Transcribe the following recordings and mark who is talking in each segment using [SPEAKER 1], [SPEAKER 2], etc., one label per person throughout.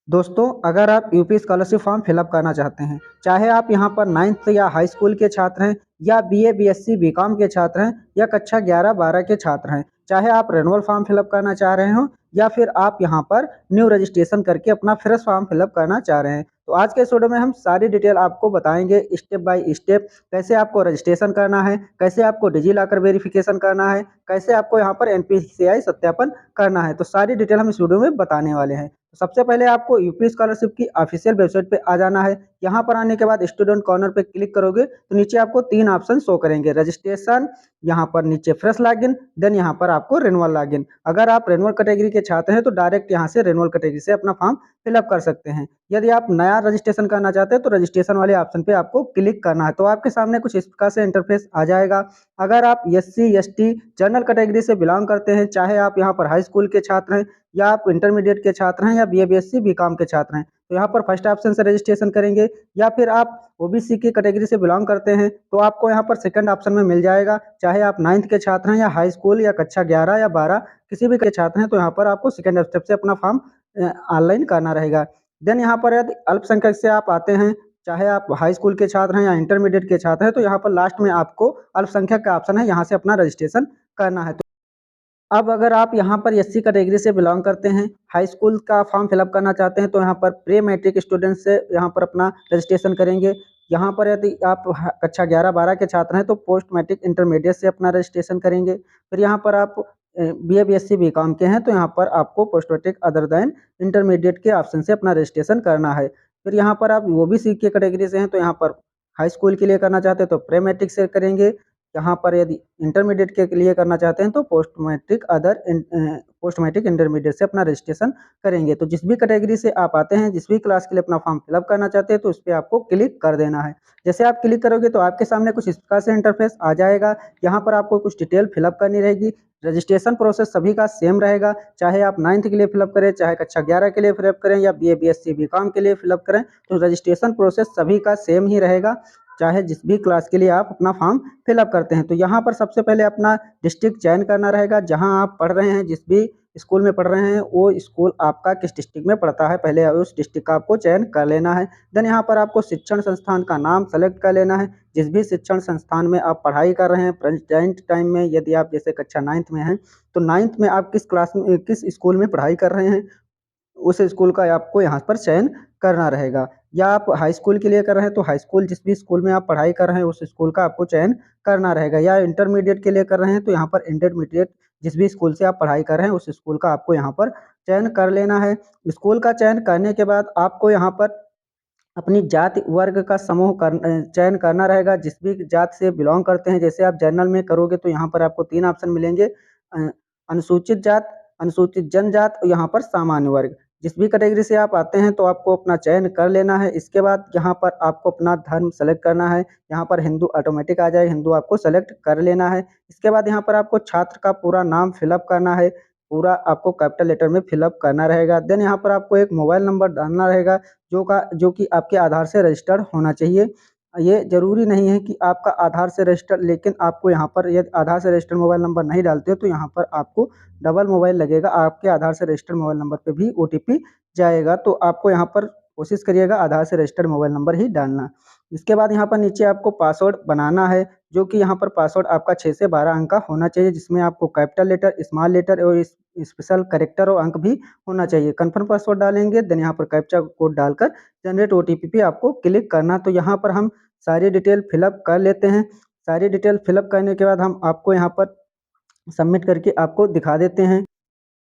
[SPEAKER 1] दोस्तों, अगर आप यूपी स्कॉलरशिप फॉर्म फिलअप करना चाहते हैं, चाहे आप यहाँ पर 9th या हाई स्कूल के छात्र हैं या बीए, बीएससी, बीकॉम के छात्र हैं या कक्षा 11-12 के छात्र हैं, चाहे आप रिन्यूअल फॉर्म फिलअप करना चाह रहे हो या फिर आप यहाँ पर न्यू रजिस्ट्रेशन करके अपना फ्रेश फॉर्म फिलअप करना चाह रहे हैं, तो आज के इस वीडियो में हम सारी डिटेल आपको बताएंगे स्टेप बाय स्टेप। कैसे आपको रजिस्ट्रेशन करना है, कैसे आपको डिजी लॉकर वेरिफिकेशन करना है, कैसे आपको यहाँ पर एनपीसीआई सत्यापन करना है, तो सारी डिटेल हम इस वीडियो में बताने वाले हैं। सबसे पहले आपको यूपी स्कॉलरशिप की ऑफिशियल वेबसाइट पे आ जाना है। यहाँ पर आने के बाद स्टूडेंट कॉर्नर पे क्लिक करोगे तो नीचे आपको 3 ऑप्शन शो करेंगे, रजिस्ट्रेशन, यहाँ पर नीचे फ्रेश लॉगिन, देन यहाँ पर आपको रिन्यूअल लॉगिन। अगर आप रिन्यूअल कैटेगरी के छात्र हैं तो डायरेक्ट यहाँ से रिन्यूअल कैटेगरी से अपना फॉर्म फिलअप कर सकते हैं। यदि आप नया रजिस्ट्रेशन करना चाहते हैं तो रजिस्ट्रेशन वाले ऑप्शन पे आपको क्लिक करना है, तो आपके सामने कुछ इस प्रकार से इंटरफेस आ जाएगा। अगर आप एससी, एसटी, जनरल कैटेगरी से बिलोंग करते हैं, चाहे आप यहाँ पर हाई स्कूल के छात्र हैं या आप इंटरमीडिएट के छात्र हैं या बीए, बीएससी, बीकॉम के छात्र हैं, तो यहाँ पर फर्स्ट ऑप्शन से रजिस्ट्रेशन करेंगे। या फिर आप ओबीसी की कैटेगरी से बिलोंग करते हैं तो आपको यहाँ पर सेकंड ऑप्शन में मिल जाएगा। चाहे आप 9th के छात्र हैं या हाई स्कूल या कक्षा 11 या 12 किसी भी के छात्र हैं, तो यहाँ पर आपको सेकंड स्टेप से अपना फॉर्म ऑनलाइन करना रहेगा। देन यहाँ पर यदि अल्पसंख्यक से आप आते हैं, चाहे आप हाई स्कूल के छात्र हैं या इंटरमीडिएट के छात्र हैं, तो यहाँ पर लास्ट में आपको अल्पसंख्यक का ऑप्शन है, यहाँ से अपना रजिस्ट्रेशन करना है। अब अगर आप यहाँ पर एससी कैटेगरी से बिलोंग करते हैं, हाई स्कूल का फॉर्म फिलअप करना चाहते हैं, तो यहाँ पर प्री मैट्रिक स्टूडेंट से यहाँ पर अपना रजिस्ट्रेशन करेंगे। यहाँ पर यदि आप कक्षा 11-12 के छात्र हैं तो पोस्ट मैट्रिक इंटरमीडिएट से अपना रजिस्ट्रेशन करेंगे। फिर यहाँ पर आप बीए, बीएससी, बीकॉम के हैं तो यहाँ पर आपको post matric other than intermediate के ऑप्शन से अपना रजिस्ट्रेशन करना है। फिर यहाँ पर आप ओबीसी के कैटेगरी से हैं तो यहाँ पर हाई स्कूल के लिए करना चाहते हैं तो प्री मैट्रिक से करेंगे। यहाँ पर यदि इंटरमीडिएट के लिए करना चाहते हैं तो पोस्ट मैट्रिक इंटरमीडिएट से अपना रजिस्ट्रेशन करेंगे। तो जिस भी कैटेगरी से आप आते हैं, जिस भी क्लास के लिए अपना फॉर्म फिलअप करना चाहते हैं, तो उस पर आपको क्लिक कर देना है। जैसे आप क्लिक करोगे तो आपके सामने कुछ इस प्रकार से इंटरफेस आ जाएगा। यहाँ पर आपको कुछ डिटेल फिलअप करनी रहेगी। रजिस्ट्रेशन प्रोसेस सभी का सेम रहेगा, चाहे आप 9th के लिए फिलअप करें, चाहे कक्षा 11 के लिए फिलअप करें या बीए, बीएससी, बीकॉम के लिए फिलअप करें, तो रजिस्ट्रेशन प्रोसेस सभी का सेम ही रहेगा, चाहे जिस भी क्लास के लिए आप अपना फॉर्म फिलअप करते हैं। तो यहाँ पर सबसे पहले अपना डिस्ट्रिक्ट चयन करना रहेगा, जहाँ आप पढ़ रहे हैं, जिस भी स्कूल में पढ़ रहे हैं वो स्कूल आपका किस डिस्ट्रिक्ट में पड़ता है, पहले उस डिस्ट्रिक्ट का आपको चयन कर लेना है। देन यहाँ पर आपको शिक्षण संस्थान का नाम सेलेक्ट कर लेना है, जिस भी शिक्षण संस्थान में आप पढ़ाई कर रहे हैं प्रेजेंट टाइम में। यदि आप जैसे कक्षा 9th में हैं तो 9th में आप किस क्लास में, किस स्कूल में पढ़ाई कर रहे हैं, उस स्कूल का आपको यहाँ पर चयन करना रहेगा। या आप हाई स्कूल के लिए कर रहे हैं तो हाई स्कूल, जिस भी स्कूल में आप पढ़ाई कर रहे हैं उस स्कूल का आपको चयन करना रहेगा। या इंटरमीडिएट के लिए कर रहे हैं तो यहाँ पर इंटरमीडिएट, जिस भी स्कूल से आप पढ़ाई कर रहे हैं उस स्कूल का आपको यहाँ पर चयन कर लेना है। स्कूल का चयन करने के बाद आपको यहाँ पर अपनी जाति वर्ग का समूह चयन करना रहेगा, जिस भी जात से बिलोंग करते हैं। जैसे आप जनरल में करोगे तो यहाँ पर आपको 3 ऑप्शन मिलेंगे, अनुसूचित जात, अनुसूचित जनजात और यहाँ पर सामान्य वर्ग। जिस भी कैटेगरी से आप आते हैं तो आपको अपना चयन कर लेना है। इसके बाद यहाँ पर आपको अपना धर्म सेलेक्ट करना है, यहाँ पर हिंदू ऑटोमेटिक आ जाए, हिंदू आपको सेलेक्ट कर लेना है। इसके बाद यहाँ पर आपको छात्र का पूरा नाम फिलअप करना है, पूरा आपको कैपिटल लेटर में फिलअप करना रहेगा। देन यहाँ पर आपको एक मोबाइल नंबर डालना रहेगा जो कि आपके आधार से रजिस्टर्ड होना चाहिए। ये ज़रूरी नहीं है कि आपका आधार से रजिस्टर, लेकिन आपको यहाँ पर यदि आधार से रजिस्टर्ड मोबाइल नंबर नहीं डालते हो तो यहाँ पर आपको डबल मोबाइल लगेगा, आपके आधार से रजिस्टर्ड मोबाइल नंबर पे भी ओटीपी जाएगा। तो आपको यहाँ पर कोशिश करिएगा आधार से रजिस्टर्ड मोबाइल नंबर ही डालना। इसके बाद यहाँ पर नीचे आपको पासवर्ड बनाना है, जो कि यहाँ पर पासवर्ड आपका 6 से 12 अंक का होना चाहिए, जिसमें आपको कैपिटल लेटर, स्मॉल लेटर और स्पेशल कैरेक्टर और अंक भी होना चाहिए। कन्फर्म पासवर्ड डालेंगे, देन यहाँ पर कैप्चा कोड डालकर जनरेट ओटीपी पे आपको क्लिक करना। तो यहाँ पर हम सारी डिटेल फिलअप कर लेते हैं। सारी डिटेल फिलअप करने के बाद हम आपको यहाँ पर सबमिट करके आपको दिखा देते हैं।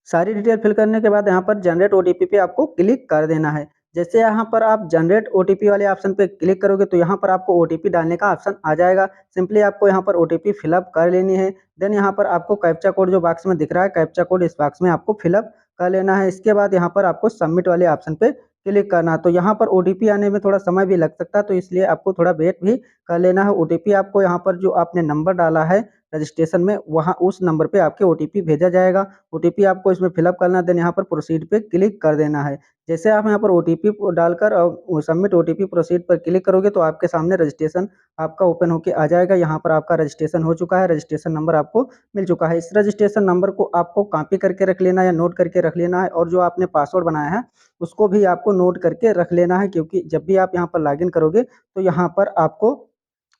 [SPEAKER 1] सारी डिटेल फिल करने के बाद यहाँ पर जनरेट ओटीपी पे आपको क्लिक कर देना है। जैसे यहाँ पर आप जनरेट ओटीपी वाले ऑप्शन पे क्लिक करोगे तो यहाँ पर आपको ओटीपी डालने का ऑप्शन आ जाएगा। सिंपली आपको यहाँ पर ओटीपी फिलअप कर लेनी है। देन यहाँ पर आपको कैप्चा कोड जो बॉक्स में दिख रहा है, कैप्चा कोड इस बॉक्स में आपको फिलअप कर लेना है। इसके बाद यहाँ पर आपको सबमिट वाले ऑप्शन पे क्लिक करना। तो यहाँ पर ओटीपी आने में थोड़ा समय भी लग सकता है, तो इसलिए आपको थोड़ा वेट भी कर लेना है। ओटीपी आपको यहाँ पर जो आपने नंबर डाला है रजिस्ट्रेशन में वहाँ उस नंबर पे आपके ओटीपी भेजा जाएगा। ओटीपी आपको इसमें फिलअप करना है, देन यहाँ पर प्रोसीड पे क्लिक कर देना है। जैसे आप यहाँ पर ओटीपी को डालकर सबमिट ओटीपी प्रोसीड पर क्लिक करोगे तो आपके सामने रजिस्ट्रेशन आपका ओपन होके आ जाएगा। यहाँ पर आपका रजिस्ट्रेशन हो चुका है, रजिस्ट्रेशन नंबर आपको मिल चुका है। इस रजिस्ट्रेशन नंबर को आपको कॉपी करके रख लेना है या नोट करके रख लेना है, और जो आपने पासवर्ड बनाया है उसको भी आपको नोट करके रख लेना है, क्योंकि जब भी आप यहाँ पर लॉगिन करोगे तो यहाँ पर आपको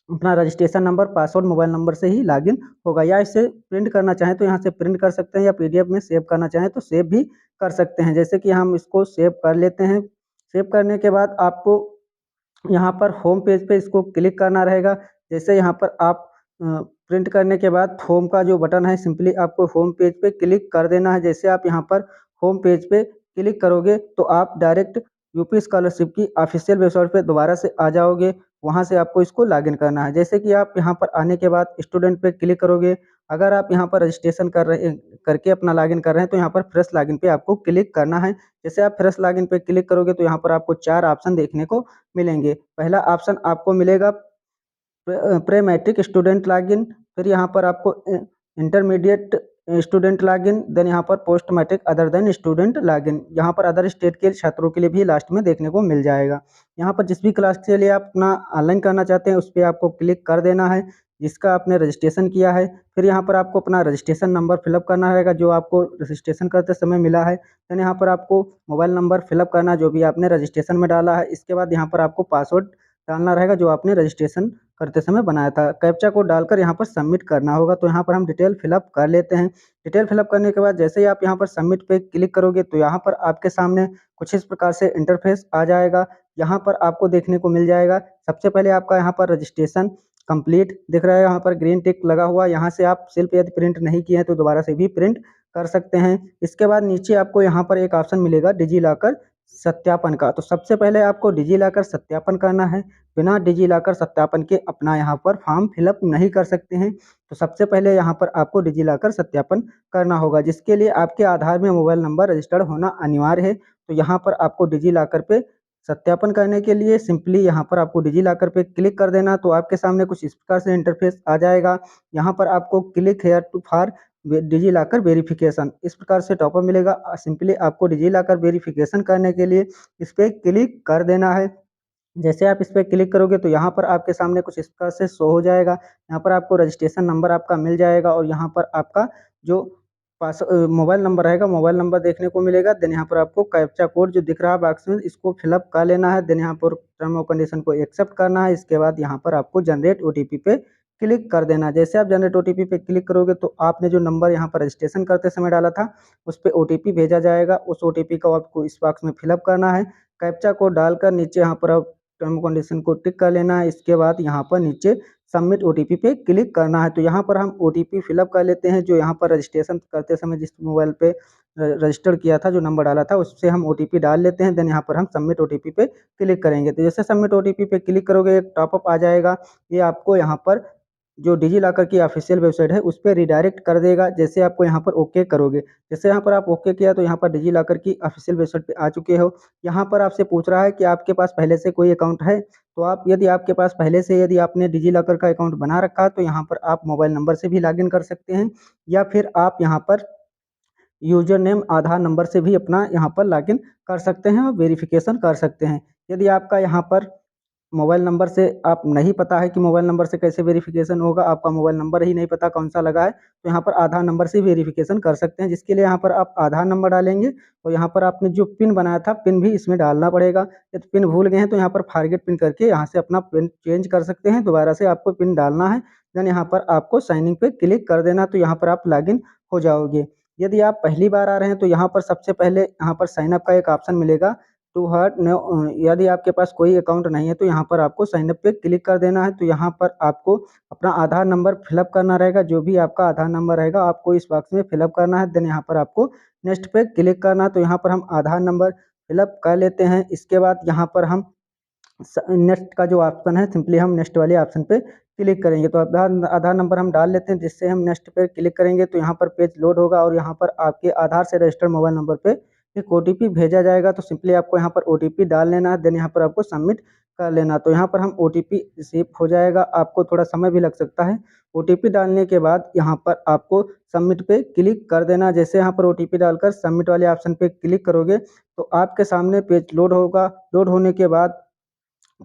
[SPEAKER 1] अपना registration number, password, mobile number से ही लॉगिन होगा। या इसे प्रिंट करना चाहें तो यहाँ से प्रिंट कर सकते हैं, या पीडीएफ में सेव करना चाहें तो सेव भी कर सकते हैं। जैसे कि हम इसको सेव कर लेते हैं। सेव करने के बाद आपको यहाँ पर होम पेज पे इसको क्लिक करना रहेगा। जैसे यहाँ पर आप प्रिंट करने के बाद होम का जो बटन है, सिंपली आपको होम पेज पे क्लिक कर देना है। जैसे आप यहाँ पर होम पेज पे क्लिक करोगे तो आप डायरेक्ट यूपी स्कॉलरशिप की ऑफिशियल वेबसाइट पे दोबारा से आ जाओगे। वहाँ से आपको इसको लॉगिन करना है। जैसे कि आप यहाँ पर आने के बाद स्टूडेंट पे क्लिक करोगे। अगर आप यहाँ पर रजिस्ट्रेशन करके अपना लॉगिन कर रहे हैं तो यहाँ पर फ्रेश लॉगिन पे आपको क्लिक करना है। जैसे आप फ्रेश लॉगिन पे क्लिक करोगे तो यहाँ पर आपको 4 ऑप्शन देखने को मिलेंगे। पहला ऑप्शन आपको मिलेगा प्री मैट्रिक स्टूडेंट लॉगिन, फिर यहाँ पर आपको इंटरमीडिएट स्टूडेंट लॉगिन, देन यहाँ पर post matric other than student login. यहाँ पर अदर स्टेट के छात्रों के लिए भी लास्ट में देखने को मिल जाएगा। यहाँ पर जिस भी क्लास के लिए आप अपना ऑनलाइन करना चाहते हैं उस पर आपको क्लिक कर देना है जिसका आपने रजिस्ट्रेशन किया है। फिर यहाँ पर आपको अपना रजिस्ट्रेशन नंबर फिलअप करना रहेगा जो आपको रजिस्ट्रेशन करते समय मिला है। देन यहाँ पर आपको मोबाइल नंबर फिलअप करना जो भी आपने रजिस्ट्रेशन में डाला है। इसके बाद यहाँ पर आपको पासवर्ड डालना रहेगा जो आपने रजिस्ट्रेशन करते समय बनाया था। कैप्चा कोड डालकर यहाँ पर सबमिट करना होगा। तो यहाँ पर हम डिटेल फिलअप कर लेते हैं। डिटेल फिलअप करने के बाद जैसे ही आप यहाँ पर सबमिट पे क्लिक करोगे तो यहाँ पर आपके सामने कुछ इस प्रकार से इंटरफेस आ जाएगा। यहाँ पर आपको देखने को मिल जाएगा, सबसे पहले आपका यहाँ पर रजिस्ट्रेशन कंप्लीट दिख रहा है, यहाँ पर ग्रीन टिक लगा हुआ। यहाँ से आप सिर्फ यदि प्रिंट नहीं किए हैं तो दोबारा से भी प्रिंट कर सकते हैं। इसके बाद नीचे आपको यहाँ पर एक ऑप्शन मिलेगा डिजी लॉकर सत्यापन का। तो सबसे पहले आपको डिजी लॉकर सत्यापन करना है। बिना डिजी लॉकर सत्यापन के अपना यहाँ पर फॉर्म फिलअप नहीं कर सकते हैं। तो सबसे पहले यहाँ पर आपको डिजी लॉकर सत्यापन करना होगा, जिसके लिए आपके आधार में मोबाइल नंबर रजिस्टर्ड होना अनिवार्य है। तो यहाँ पर आपको डिजी लॉकर पे सत्यापन करने के लिए सिंपली यहाँ पर आपको डिजी लॉकर पे क्लिक कर देना। तो आपके सामने कुछ इस प्रकार से इंटरफेस आ जाएगा। यहाँ पर आपको click here to for DigiLocker verification इस प्रकार से टॉपअप मिलेगा। सिंपली आपको डिजी लॉकर वेरिफिकेशन करने के लिए इस पर क्लिक कर देना है। जैसे आप इस पर क्लिक करोगे तो यहाँ पर आपके सामने कुछ इस प्रकार से शो हो जाएगा। यहाँ पर आपको रजिस्ट्रेशन नंबर आपका मिल जाएगा और यहाँ पर आपका जो मोबाइल नंबर रहेगा, मोबाइल नंबर देखने को मिलेगा। देन यहाँ पर आपको कैप्चा कोड जो दिख रहा है बॉक्स में इसको फिलअप कर लेना है। देन यहाँ पर टर्म और कंडीशन को एक्सेप्ट करना है। इसके बाद यहाँ पर आपको जनरेट ओटीपी पे क्लिक कर देना। जैसे आप जनरेट ओटीपी पे क्लिक करोगे तो आपने जो नंबर यहाँ पर रजिस्ट्रेशन करते समय डाला था उस पर ओटीपी भेजा जाएगा। उस ओटीपी को आपको इस बॉक्स में फिलअप करना है। कैप्चा कोड डालकर नीचे यहाँ पर आप टर्म कंडीशन को टिक कर लेना है। इसके बाद यहाँ पर नीचे सबमिट ओटीपी पे क्लिक करना है। तो यहाँ पर हम ओटीपी फिलअप कर लेते हैं जो यहाँ पर रजिस्ट्रेशन करते समय जिस मोबाइल पे रजिस्टर किया था, जो नंबर डाला था उससे हम ओटीपी डाल लेते हैं। देन यहाँ पर हम सबमिट ओटीपी पे क्लिक करेंगे। तो जैसे सबमिट ओटीपी पे क्लिक करोगे एक टॉपअप आ जाएगा। ये आपको यहाँ पर जो डिजी लॉकर की ऑफिशियल वेबसाइट है उस पर रिडायरेक्ट कर देगा। जैसे आपको यहाँ पर ओके करोगे, जैसे यहाँ पर आप ओके किया तो यहाँ पर डिजी लॉकर की ऑफिशियल वेबसाइट पे आ चुके हो। यहाँ पर आपसे पूछ रहा है कि आपके पास पहले से कोई अकाउंट है। तो आप यदि आपके पास पहले से यदि आपने डिजी लॉकर का अकाउंट बना रखा है तो यहाँ पर आप मोबाइल नंबर से भी लॉगिन कर सकते हैं, या फिर आप यहाँ पर यूजर नेम आधार नंबर से भी अपना यहाँ पर लॉगिन कर सकते हैं और वेरिफिकेशन कर सकते हैं। यदि आपका यहाँ पर मोबाइल नंबर से आप नहीं पता है कि मोबाइल नंबर से कैसे वेरिफिकेशन होगा, आपका मोबाइल नंबर ही नहीं पता कौन सा लगा है, तो यहाँ पर आधार नंबर से वेरिफिकेशन कर सकते हैं। जिसके लिए यहाँ पर आप आधार नंबर डालेंगे और यहाँ पर आपने जो पिन बनाया था पिन भी इसमें डालना पड़ेगा। यदि पिन भूल गए हैं तो यहाँ पर फॉरगेट पिन करके यहाँ से अपना पिन चेंज कर सकते हैं। दोबारा से आपको पिन डालना है। देन यहाँ पर आपको साइन इन पे क्लिक कर देना। तो यहाँ पर आप लॉगिन हो जाओगे। यदि आप पहली बार आ रहे हैं तो यहाँ पर सबसे पहले यहाँ पर साइन अप का एक ऑप्शन मिलेगा टू हर्ट। यदि आपके पास कोई अकाउंट नहीं है तो यहाँ पर आपको साइन अप पे क्लिक कर देना है। तो यहाँ पर आपको अपना आधार नंबर फिलअप करना रहेगा। जो भी आपका आधार नंबर रहेगा आपको इस बॉक्स में फिलअप करना है। देन यहाँ पर आपको नेक्स्ट पे क्लिक करना है। तो यहाँ पर हम आधार नंबर फिलअप कर लेते हैं। इसके बाद यहाँ पर हम नेक्स्ट का जो ऑप्शन है सिंपली हम नेक्स्ट वाले ऑप्शन पे क्लिक करेंगे। तो आधार नंबर हम डाल लेते हैं, जिससे हम नेक्स्ट पे क्लिक करेंगे तो यहाँ पर पेज लोड होगा और यहाँ पर आपके आधार से रजिस्टर्ड मोबाइल नंबर पे एक ओटीपी भेजा जाएगा। तो सिंपली आपको यहाँ पर ओटीपी डाल लेना है। देन यहाँ पर आपको सबमिट कर लेना। तो यहाँ पर हम ओटीपी रिसीव हो जाएगा, आपको थोड़ा समय भी लग सकता है। ओटीपी डालने के बाद यहाँ पर आपको सबमिट पे क्लिक कर देना। जैसे यहाँ पर ओटीपी डालकर सबमिट वाले ऑप्शन पे क्लिक करोगे तो आपके सामने पेज लोड होगा। लोड होने के बाद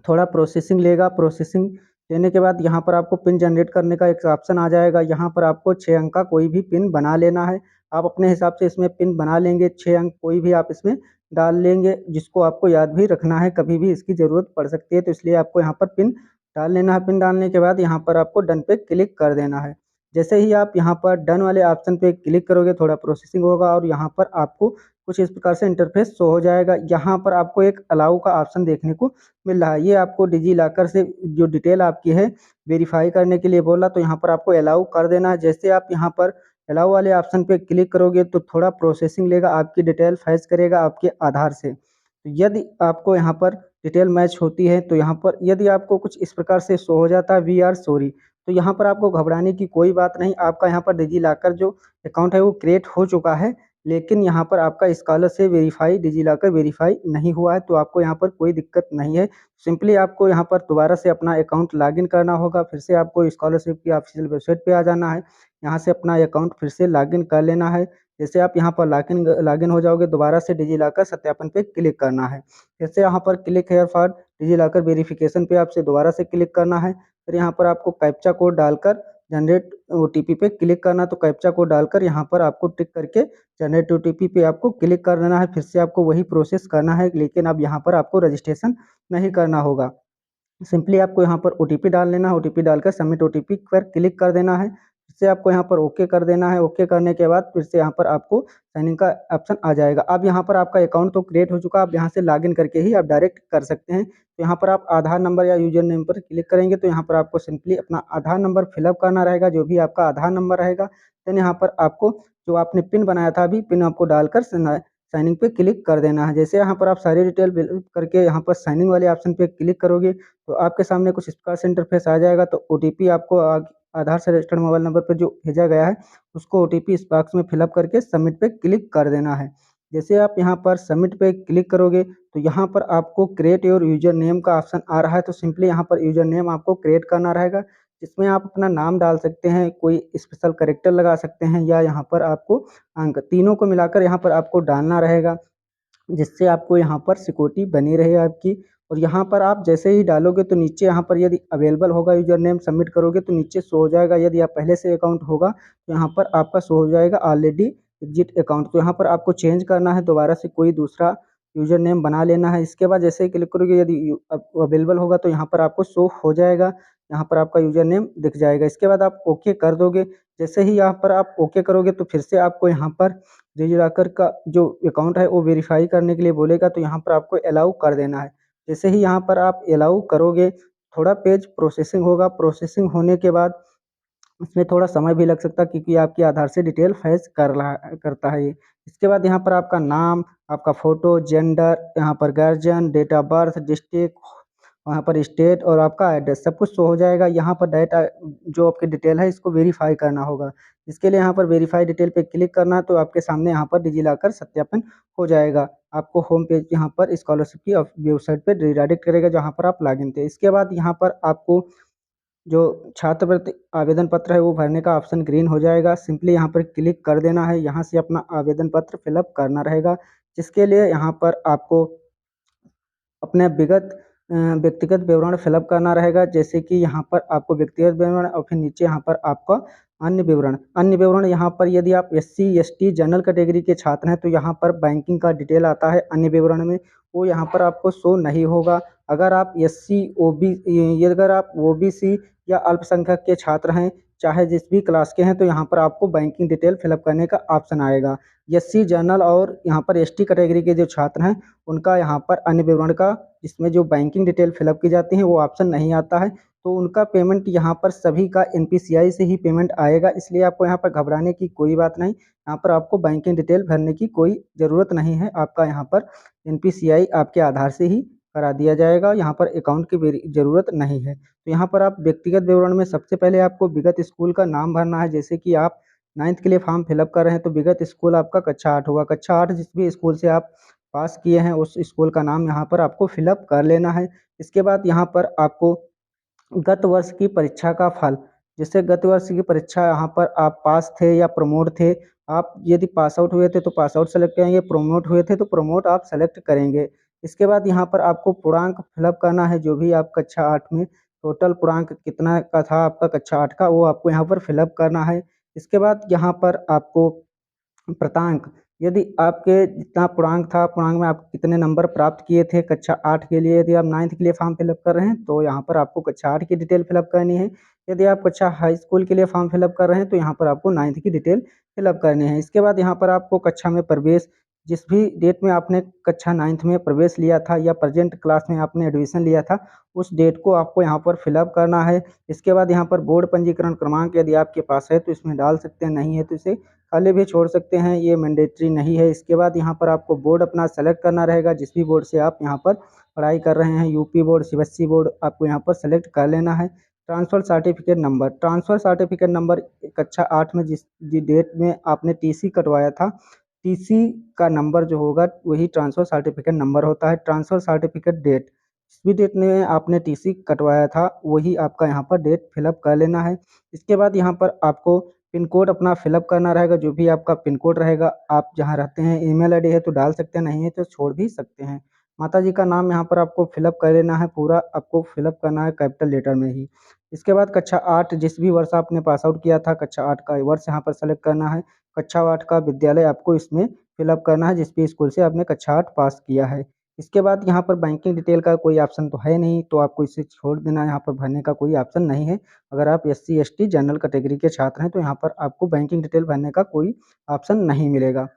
[SPEAKER 1] थोड़ा प्रोसेसिंग लेगा। प्रोसेसिंग लेने के बाद यहाँ पर आपको पिन जनरेट करने का एक ऑप्शन आ जाएगा। यहाँ पर आपको 6 अंक का कोई भी पिन बना लेना है। आप अपने हिसाब से इसमें पिन बना लेंगे, 6 अंक कोई भी आप इसमें डाल लेंगे, जिसको आपको याद भी रखना है, कभी भी इसकी ज़रूरत पड़ सकती है, तो इसलिए आपको यहाँ पर पिन डाल लेना है। पिन डालने के बाद यहाँ पर आपको डन पे क्लिक कर देना है। जैसे ही आप यहाँ पर डन वाले ऑप्शन पे क्लिक करोगे थोड़ा प्रोसेसिंग होगा और यहाँ पर आपको कुछ इस प्रकार से इंटरफेस शो हो जाएगा। यहाँ पर आपको एक अलाउ का ऑप्शन देखने को मिल रहा है। ये आपको डिजिलॉकर से जो डिटेल आपकी है वेरीफाई करने के लिए बोला, तो यहाँ पर आपको अलाउ कर देना है। जैसे आप यहाँ पर अलाउ वाले ऑप्शन पे क्लिक करोगे तो थोड़ा प्रोसेसिंग लेगा, आपकी डिटेल फैच करेगा आपके आधार से। तो यदि आपको यहाँ पर डिटेल मैच होती है तो यहाँ पर यदि आपको कुछ इस प्रकार से शो हो जाता है वी आर सॉरी, तो यहाँ पर आपको घबराने की कोई बात नहीं। आपका यहाँ पर डिजिलॉकर जो अकाउंट है वो क्रिएट हो चुका है, लेकिन यहाँ पर आपका स्कॉलर से वेरीफाई डिजिलॉकर वेरीफाई नहीं हुआ है, तो आपको यहाँ पर कोई दिक्कत नहीं है। सिंपली आपको यहाँ पर दोबारा से अपना अकाउंट लॉगिन करना होगा। फिर से आपको स्कॉलरशिप की ऑफिशियल वेबसाइट पे आ जाना है। यहाँ से अपना अकाउंट फिर से लॉगिन कर लेना है। जैसे आप यहाँ पर लॉगिन हो जाओगे, दोबारा से डिजिलॉकर सत्यापन पे क्लिक करना है। फिर से यहाँ पर click here for DigiLocker verification पे आपसे दोबारा से क्लिक करना है। फिर यहाँ पर आपको कैप्चा कोड डालकर जनरेट ओटीपी पे क्लिक करना, तो कैप्चा कोड डालकर यहाँ पर आपको टिक करके जनरेट ओटीपी पे आपको क्लिक कर देना है। फिर से आपको वही प्रोसेस करना है, लेकिन अब यहाँ पर आपको रजिस्ट्रेशन नहीं करना होगा। सिंपली आपको यहाँ पर ओटीपी डाल लेना है। ओटीपी डालकर सबमिट ओटीपी पर क्लिक कर देना है। फिर से आपको यहाँ पर ओके कर देना है। ओके करने के बाद फिर से यहाँ पर आपको साइन इन का ऑप्शन आ जाएगा। अब यहाँ पर आपका अकाउंट तो क्रिएट हो चुका है, आप यहाँ से लॉगिन करके ही आप डायरेक्ट कर सकते हैं। तो यहाँ पर आप आधार नंबर या यूजर नेम पर क्लिक करेंगे तो यहाँ पर आपको सिंपली अपना आधार नंबर फिलअप करना रहेगा, जो भी आपका आधार नंबर रहेगा। देन यहाँ पर आपको जो आपने पिन बनाया था अभी, पिन आपको डालकर साइनिंग पे क्लिक कर देना है। जैसे यहाँ पर आप सारी डिटेल फिल करके यहाँ पर साइनिंग वाले ऑप्शन पे क्लिक करोगे तो आपके सामने कुछ इस प्रकार से इंटरफेस आ जाएगा। तो ओटीपी आपको आधार से रजिस्टर्ड मोबाइल नंबर पर जो भेजा गया है उसको ओटीपी इस बॉक्स में फिलअप करके सबमिट पे क्लिक कर देना है। जैसे आप यहाँ पर सबमिट पे क्लिक करोगे तो यहाँ पर आपको क्रिएट योर यूजर नेम का ऑप्शन आ रहा है। तो सिंपली यहाँ पर यूजर नेम आपको क्रिएट करना रहेगा, जिसमें आप अपना नाम डाल सकते हैं, कोई स्पेशल कैरेक्टर लगा सकते हैं, या यहाँ पर आपको अंक तीनों को मिलाकर यहाँ पर आपको डालना रहेगा, जिससे आपको यहाँ पर सिक्योरिटी बनी रहे आपकी। और यहाँ पर आप जैसे ही डालोगे तो नीचे यहाँ पर यदि अवेलेबल होगा यूजर नेम सबमिट करोगे तो नीचे शो हो जाएगा। यदि आप पहले से अकाउंट होगा तो यहाँ पर आपका शो हो जाएगा ऑलरेडी एग्जिट अकाउंट। तो यहाँ पर आपको चेंज करना है, दोबारा से कोई दूसरा यूजर नेम बना लेना है। इसके बाद जैसे ही क्लिक करोगे यदि अवेलेबल होगा तो यहाँ पर आपको शो हो जाएगा, यहाँ पर आपका यूजर नेम दिख जाएगा। इसके बाद आप ओके कर दोगे। जैसे ही यहाँ पर आप ओके करोगे तो फिर से आपको यहाँ पर डिजिलॉकर का जो अकाउंट है वो वेरीफाई करने के लिए बोलेगा, तो यहाँ पर आपको अलाउ कर देना है। जैसे ही यहाँ पर आप अलाउ करोगे थोड़ा पेज प्रोसेसिंग होगा। प्रोसेसिंग होने के बाद इसमें थोड़ा समय भी लग सकता है, क्योंकि आपके आधार से डिटेल फैच करता है ये। इसके बाद यहाँ पर आपका नाम, आपका फ़ोटो, जेंडर, यहाँ पर guardian, date of birth, district, वहाँ पर स्टेट और आपका एड्रेस सब कुछ शो हो जाएगा। यहाँ पर डाटा जो आपकी डिटेल है इसको वेरीफाई करना होगा। इसके लिए यहाँ पर वेरीफाई डिटेल पे क्लिक करना है, तो आपके सामने यहाँ पर डिजिलॉकर सत्यापन हो जाएगा। आपको होम पेज यहाँ पर स्कॉलरशिप की वेबसाइट पे रिडायरेक्ट करेगा जहाँ पर आप लॉगिन थे। इसके बाद यहाँ पर आपको जो छात्रवृत्ति आवेदन पत्र है वो भरने का ऑप्शन ग्रीन हो जाएगा। सिंपली यहाँ पर क्लिक कर देना है। यहाँ से अपना आवेदन पत्र फिलअप करना रहेगा, जिसके लिए यहाँ पर आपको अपने व्यक्तिगत विवरण फिलअप करना रहेगा। जैसे कि यहाँ पर आपको व्यक्तिगत विवरण और फिर नीचे यहाँ पर आपका अन्य विवरण यहाँ पर यदि आप एससी एसटी जनरल कैटेगरी के छात्र हैं तो यहाँ पर बैंकिंग का डिटेल आता है अन्य विवरण में, वो यहाँ पर आपको शो नहीं होगा। अगर आप अगर आप ओबीसी या अल्पसंख्यक के छात्र हैं, चाहे जिस भी क्लास के हैं, तो यहाँ पर आपको बैंकिंग डिटेल फिलअप करने का ऑप्शन आएगा। एससी जनरल और यहाँ पर एसटी कैटेगरी के जो छात्र हैं उनका यहाँ पर अन्य विवरण का, जिसमें जो बैंकिंग डिटेल फिलअप की जाती है वो ऑप्शन नहीं आता है, तो उनका पेमेंट यहाँ पर सभी का एनपीसीआई से ही पेमेंट आएगा। इसलिए आपको यहाँ पर घबराने की कोई बात नहीं, यहाँ पर आपको बैंकिंग डिटेल भरने की कोई ज़रूरत नहीं है। आपका यहाँ पर एनपीसीआई आपके आधार से ही करा दिया जाएगा, यहाँ पर अकाउंट की ज़रूरत नहीं है। तो यहाँ पर आप व्यक्तिगत विवरण में सबसे पहले आपको विगत स्कूल का नाम भरना है। जैसे कि आप 9th के लिए फॉर्म फिलअप कर रहे हैं तो विगत स्कूल आपका कक्षा 8 होगा। कक्षा 8 जिस भी स्कूल से आप पास किए हैं उस स्कूल का नाम यहाँ पर आपको फिलअप कर लेना है। इसके बाद यहाँ पर आपको गत वर्ष की परीक्षा का फल, जैसे गत वर्ष की परीक्षा यहाँ पर आप पास थे या प्रमोट थे, आप यदि पास आउट हुए थे तो पास आउट सेलेक्ट करेंगे, प्रमोट हुए थे तो प्रमोट आप सेलेक्ट करेंगे। इसके बाद यहाँ पर आपको पूर्णांक फिलअप करना है, जो भी आप कक्षा 8 में टोटल पूर्णांक कितना का था आपका कक्षा 8 का, वो आपको यहाँ पर फिलअप करना है। इसके बाद यहाँ पर आपको प्रांतांक, यदि आपके जितना पूर्णांक था, पूर्णांक में आप कितने नंबर प्राप्त किए थे कक्षा 8 के लिए, यदि आप 9th के लिए फॉर्म फिलअप कर रहे हैं तो यहाँ पर आपको कक्षा 8 की डिटेल फिलअप करनी है। यदि आप कक्षा हाई स्कूल के लिए फॉर्म फिलअप कर रहे हैं तो यहाँ पर आपको 9th की डिटेल फिलअप करनी है। इसके बाद यहाँ पर आपको कक्षा में प्रवेश, जिस भी डेट में आपने कक्षा 9th में प्रवेश लिया था या प्रेजेंट क्लास में आपने एडमिशन लिया था, उस डेट को आपको यहाँ पर फिलअप करना है। इसके बाद यहाँ पर बोर्ड पंजीकरण क्रमांक यदि आपके पास है तो इसमें डाल सकते हैं, नहीं है तो इसे खाली भी छोड़ सकते हैं, ये मैंडेटरी नहीं है। इसके बाद यहाँ पर आपको बोर्ड अपना सेलेक्ट करना रहेगा, जिस भी बोर्ड से आप यहाँ पर पढ़ाई कर रहे हैं, यूपी बोर्ड, सीबीएसई बोर्ड, आपको यहाँ पर सेलेक्ट कर लेना है। ट्रांसफ़र सर्टिफिकेट नंबर कक्षा 8 में जिस डेट में आपने टीसी कटवाया था, टीसी का नंबर जो होगा वही ट्रांसफ़र सर्टिफिकेट नंबर होता है। ट्रांसफ़र सर्टिफिकेट डेट, जिस भी डेट में आपने टीसी कटवाया था वही आपका यहाँ पर डेट फिलअप कर लेना है। इसके बाद यहाँ पर आपको पिन कोड अपना फिलअप करना रहेगा, जो भी आपका पिन कोड रहेगा, आप जहाँ रहते हैं, ईमेल आईडी है तो डाल सकते हैं, नहीं है तो छोड़ भी सकते हैं। माताजी का नाम यहाँ पर आपको फिलअप कर लेना है, पूरा आपको फिलअप करना है कैपिटल लेटर में ही। इसके बाद कक्षा 8 जिस भी वर्ष आपने पास आउट किया था, कक्षा 8 का वर्ष यहाँ पर सेलेक्ट करना है। कक्षा 8 का विद्यालय आपको इसमें फिलअप करना है, जिस भी स्कूल से आपने कक्षा 8 पास किया है। इसके बाद यहाँ पर बैंकिंग डिटेल का कोई ऑप्शन तो है नहीं, तो आपको इसे छोड़ देना है, यहाँ पर भरने का कोई ऑप्शन नहीं है। अगर आप एससी एसटी जनरल कैटेगरी के छात्र हैं तो यहाँ पर आपको बैंकिंग डिटेल भरने का कोई ऑप्शन नहीं मिलेगा।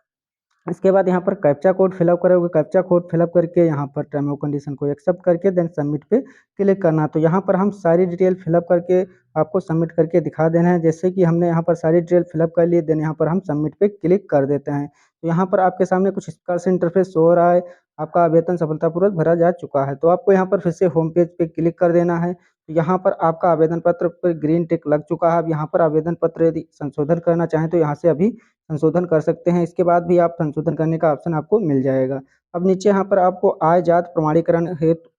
[SPEAKER 1] इसके बाद यहाँ पर कैप्चा कोड फिलअप करोगे, कैप्चा कोड फिलअप करके यहाँ पर टर्म और कंडीशन को एक्सेप्ट करके देन सबमिट पे क्लिक करना। तो यहाँ पर हम सारी डिटेल फिलअप करके आपको सबमिट करके दिखा देना है। जैसे कि हमने यहाँ पर सारी डिटेल फिलअप कर ली, देन यहाँ पर हम सबमिट पे क्लिक कर देते हैं। तो यहाँ पर आपके सामने कुछ इस प्रकार से इंटरफेस शो हो रहा है, आपका आवेदन सफलतापूर्वक भरा जा चुका है। तो आपको यहाँ पर फिर से होम पेज पे क्लिक कर देना है। तो यहाँ पर आपका आवेदन पत्र पर ग्रीन टिक लग चुका है। अब यहाँ पर आवेदन पत्र यदि संशोधन करना चाहें तो यहाँ से अभी संशोधन कर सकते हैं। इसके बाद भी आप संशोधन करने का ऑप्शन आपको मिल जाएगा। अब नीचे यहाँ पर आपको आय जात प्रमाणीकरण हेतु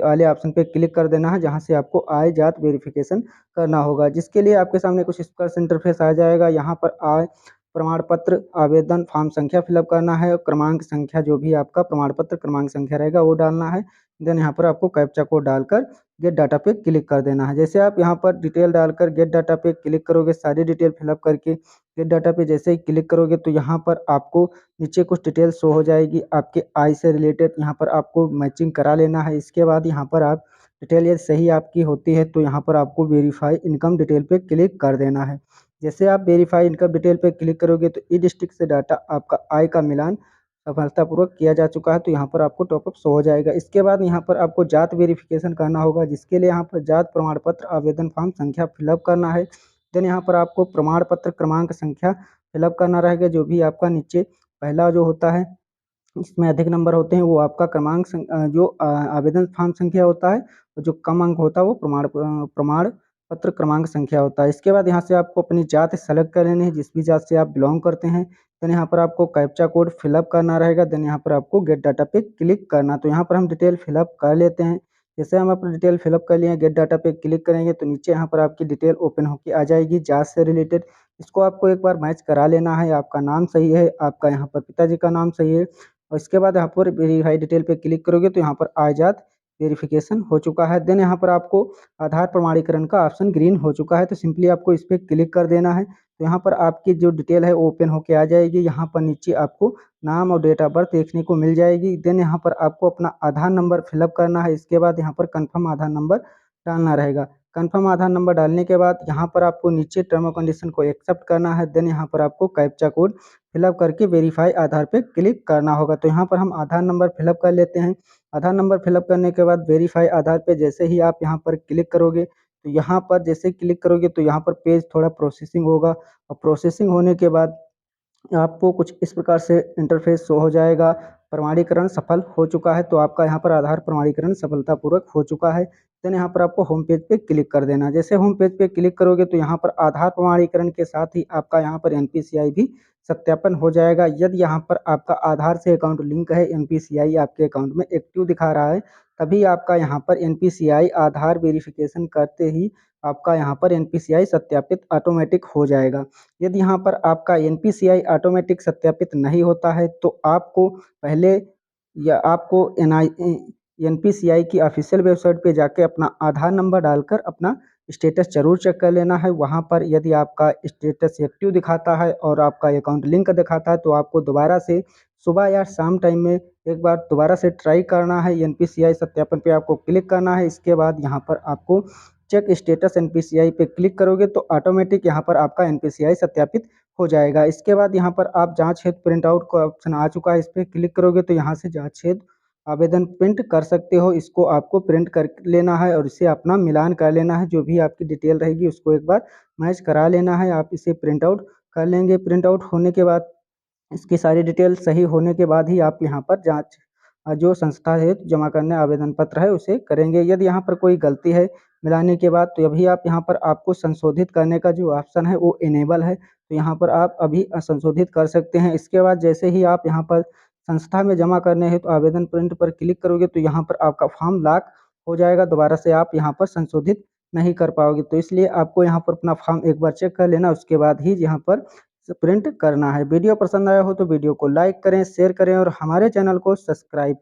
[SPEAKER 1] वाले ऑप्शन पे क्लिक कर देना है, जहाँ से आपको आय जात वेरिफिकेशन करना होगा, जिसके लिए आपके सामने कुछ इस प्रकार से इंटरफेस आ जाएगा। यहाँ पर आय प्रमाण पत्र आवेदन फॉर्म संख्या फिलअप करना है और क्रमांक संख्या, जो भी आपका प्रमाण पत्र क्रमांक संख्या रहेगा वो डालना है। देन यहाँ पर आपको कैप्चा कोड डालकर गेट डाटा पे क्लिक कर देना है। जैसे आप यहाँ पर डिटेल डालकर गेट डाटा पे क्लिक करोगे, सारी डिटेल फिलअप करके गेट डाटा पे जैसे ही क्लिक करोगे तो यहाँ पर आपको नीचे कुछ डिटेल शो हो जाएगी आपके आय से रिलेटेड, यहाँ पर आपको मैचिंग करा लेना है। इसके बाद यहाँ पर आप डिटेल यदि सही आपकी होती है तो यहाँ पर आपको वेरीफाई इनकम डिटेल पे क्लिक कर देना है। जैसे आप वेरीफाई इनकम डिटेल पे क्लिक करोगे तो ई डिस्ट्रिक्ट से डाटा आपका आय का मिलान सफलतापूर्वक किया जा चुका है, तो यहाँ पर आपको टॉपअप शो हो जाएगा। इसके बाद यहाँ पर आपको जात वेरिफिकेशन करना होगा, जिसके लिए यहाँ पर जात प्रमाण पत्र आवेदन फॉर्म संख्या फिलअप करना है। देन यहाँ पर आपको प्रमाण पत्र क्रमांक संख्या फिलअप करना रहेगा, जो भी आपका नीचे पहला जो होता है इसमें अधिक नंबर होते हैं वो आपका क्रमांक जो आवेदन फॉर्म संख्या होता है, और जो कम अंक होता है वो प्रमाण पत्र क्रमांक संख्या होता है। इसके बाद यहाँ से आपको अपनी जात सेलेक्ट कर लेनी है, जिस भी जात से आप बिलोंग करते हैं। देन यहाँ पर आपको कैप्चा कोड फिलअप करना रहेगा। देन यहाँ पर आपको गेट डाटा पे क्लिक करना। तो यहाँ पर हम डिटेल फिलअप कर लेते हैं। जैसे हम अपनी डिटेल फिलअप कर लिए, गेट डाटा पे क्लिक करेंगे तो नीचे यहाँ पर आपकी डिटेल ओपन होकर आ जाएगी जात से रिलेटेड। इसको आपको एक बार मैच करा लेना है। आपका नाम सही है, आपका यहाँ पर पिताजी का नाम सही है, और इसके बाद यहाँ पर वेरीफाई डिटेल पे क्लिक करोगे तो यहाँ पर आय जात वेरिफिकेशन हो चुका है। देन यहाँ पर आपको आधार प्रमाणीकरण का ऑप्शन ग्रीन हो चुका है, तो सिंपली आपको इस पर क्लिक कर देना है। तो यहाँ पर आपकी जो डिटेल है ओपन होके आ जाएगी। यहाँ पर नीचे आपको नाम और डेट ऑफ बर्थ देखने को मिल जाएगी। देन यहाँ पर आपको अपना आधार नंबर फिलअप करना है। इसके बाद यहाँ पर कन्फर्म आधार नंबर डालना रहेगा। कन्फर्म आधार नंबर डालने के बाद यहाँ पर आपको नीचे टर्म और कंडीशन को एक्सेप्ट करना है। देन यहाँ पर आपको कैप्चा कोड फिलअप करके वेरीफाई आधार पे क्लिक करना होगा। तो यहाँ पर हम आधार नंबर फिलअप कर लेते हैं। आधार नंबर फिलअप करने के बाद वेरीफाई आधार पे जैसे ही आप यहाँ पर क्लिक करोगे तो यहाँ पर जैसे क्लिक करोगे तो यहाँ पर पेज थोड़ा प्रोसेसिंग होगा, और प्रोसेसिंग होने के बाद आपको कुछ इस प्रकार से इंटरफेस शो हो जाएगा। प्रमाणीकरण सफल हो चुका है। तो आपका यहाँ पर आधार प्रमाणीकरण सफलतापूर्वक हो चुका है। देन यहाँ पर आपको होम पेज पे क्लिक कर देना है। जैसे होम पेज पे क्लिक करोगे तो यहाँ पर आधार प्रमाणीकरण के साथ ही आपका यहाँ पर एनपीसीआई भी सत्यापन हो जाएगा। यदि यहाँ पर आपका आधार से अकाउंट लिंक है, एनपीसीआई आपके अकाउंट में एक्टिव दिखा रहा है, तभी आपका यहाँ पर एनपीसीआई आधार वेरिफिकेशन करते ही आपका यहाँ पर एनपीसीआई सत्यापित ऑटोमेटिक हो जाएगा। यदि यहाँ पर आपका एनपीसीआई ऑटोमेटिक सत्यापित नहीं होता है तो आपको पहले या आपको एनपीसीआई की ऑफिशियल वेबसाइट पे जाके अपना आधार नंबर डालकर अपना स्टेटस जरूर चेक कर लेना है। वहाँ पर यदि आपका स्टेटस एक्टिव दिखाता है और आपका अकाउंट लिंक दिखाता है तो आपको दोबारा से सुबह या शाम टाइम में एक बार दोबारा से ट्राई करना है। एनपीसीआई सत्यापन पे आपको क्लिक करना है। इसके बाद यहाँ पर आपको चेक स्टेटस एनपीसीआई पे क्लिक करोगे तो ऑटोमेटिक यहाँ पर आपका एनपीसीआई सत्यापित हो जाएगा। इसके बाद यहाँ पर आप जांच हेतु प्रिंट आउट का ऑप्शन आ चुका है, इस पर क्लिक करोगे तो यहाँ से जांच हेतु आवेदन प्रिंट कर सकते हो। इसको आपको प्रिंट कर लेना है और इसे अपना मिलान कर लेना है। जो भी आपकी डिटेल रहेगी उसको एक बार मैच करा लेना है। आप इसे प्रिंट आउट कर लेंगे। प्रिंट आउट होने के बाद इसकी सारी डिटेल सही होने के बाद ही आप यहाँ पर जांच जो संस्था है जमा करने आवेदन पत्र है उसे करेंगे। यदि यहाँ पर कोई गलती है मिलाने के बाद तो अभी आप यहाँ पर आपको संशोधित करने का जो ऑप्शन है वो इनेबल है, तो यहाँ पर आप अभी संशोधित कर सकते हैं। इसके बाद जैसे ही आप यहाँ पर संस्था में जमा करने हैं तो आवेदन प्रिंट पर क्लिक करोगे तो यहाँ पर आपका फॉर्म लॉक हो जाएगा। दोबारा से आप यहाँ पर संशोधित नहीं कर पाओगे, तो इसलिए आपको यहाँ पर अपना फॉर्म एक बार चेक कर लेना, उसके बाद ही यहाँ पर प्रिंट करना है। वीडियो पसंद आया हो तो वीडियो को लाइक करें, शेयर करें और हमारे चैनल को सब्सक्राइब करें।